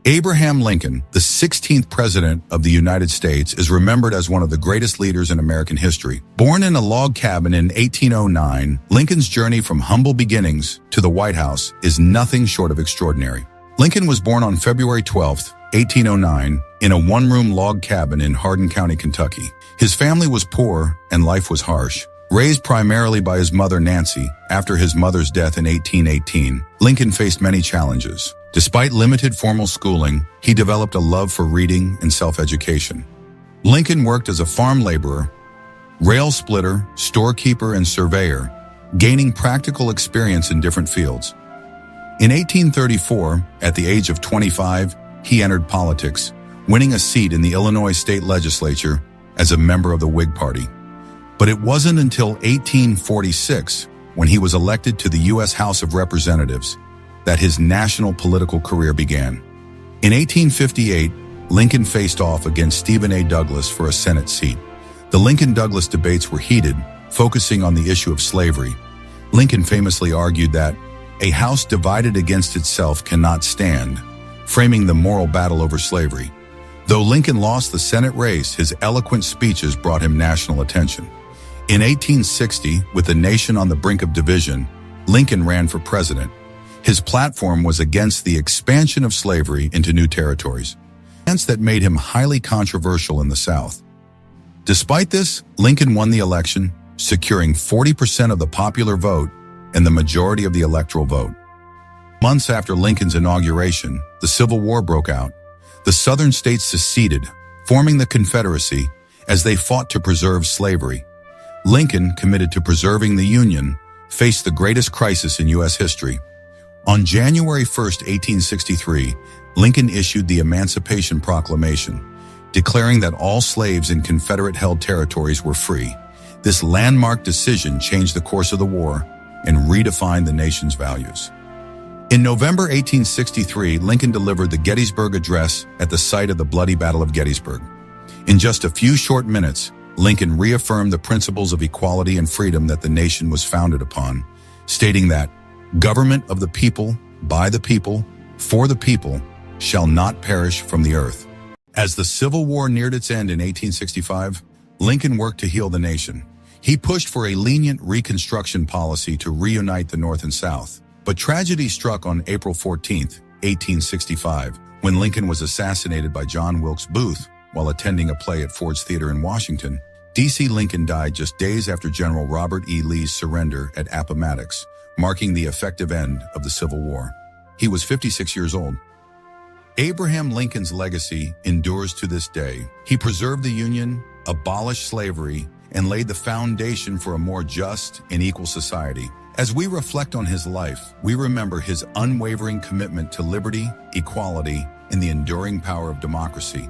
Abraham Lincoln, the 16th President of the United States, is remembered as one of the greatest leaders in American history. Born in a log cabin in 1809, Lincoln's journey from humble beginnings to the White House is nothing short of extraordinary. Lincoln was born on February 12, 1809, in a one-room log cabin in Hardin County, Kentucky. His family was poor and life was harsh. Raised primarily by his mother Nancy, after his mother's death in 1818, Lincoln faced many challenges. Despite limited formal schooling, he developed a love for reading and self-education. Lincoln worked as a farm laborer, rail splitter, storekeeper, and surveyor, gaining practical experience in different fields. In 1834, at the age of 25, he entered politics, winning a seat in the Illinois state legislature as a member of the Whig Party. But it wasn't until 1846, when he was elected to the U.S. House of Representatives, that his national political career began. In 1858, Lincoln faced off against Stephen A. Douglas for a Senate seat. The Lincoln-Douglas debates were heated, focusing on the issue of slavery. Lincoln famously argued that a house divided against itself cannot stand, framing the moral battle over slavery. Though Lincoln lost the Senate race, his eloquent speeches brought him national attention. In 1860, with the nation on the brink of division, Lincoln ran for president. His platform was against the expansion of slavery into new territories, a stance that made him highly controversial in the South. Despite this, Lincoln won the election, securing 40% of the popular vote and the majority of the electoral vote. Months after Lincoln's inauguration, the Civil War broke out. The Southern states seceded, forming the Confederacy, as they fought to preserve slavery. Lincoln, committed to preserving the Union, faced the greatest crisis in U.S. history. On January 1, 1863, Lincoln issued the Emancipation Proclamation, declaring that all slaves in Confederate-held territories were free. This landmark decision changed the course of the war and redefined the nation's values. In November 1863, Lincoln delivered the Gettysburg Address at the site of the bloody Battle of Gettysburg. In just a few short minutes, Lincoln reaffirmed the principles of equality and freedom that the nation was founded upon, stating that government of the people, by the people, for the people, shall not perish from the earth. As the Civil War neared its end in 1865, Lincoln worked to heal the nation. He pushed for a lenient Reconstruction policy to reunite the North and South. But tragedy struck on April 14, 1865, when Lincoln was assassinated by John Wilkes Booth while attending a play at Ford's Theater in Washington, D.C. Lincoln died just days after General Robert E. Lee's surrender at Appomattox, marking the effective end of the Civil War. He was 56 years old. Abraham Lincoln's legacy endures to this day. He preserved the Union, abolished slavery, and laid the foundation for a more just and equal society. As we reflect on his life, we remember his unwavering commitment to liberty, equality, and the enduring power of democracy.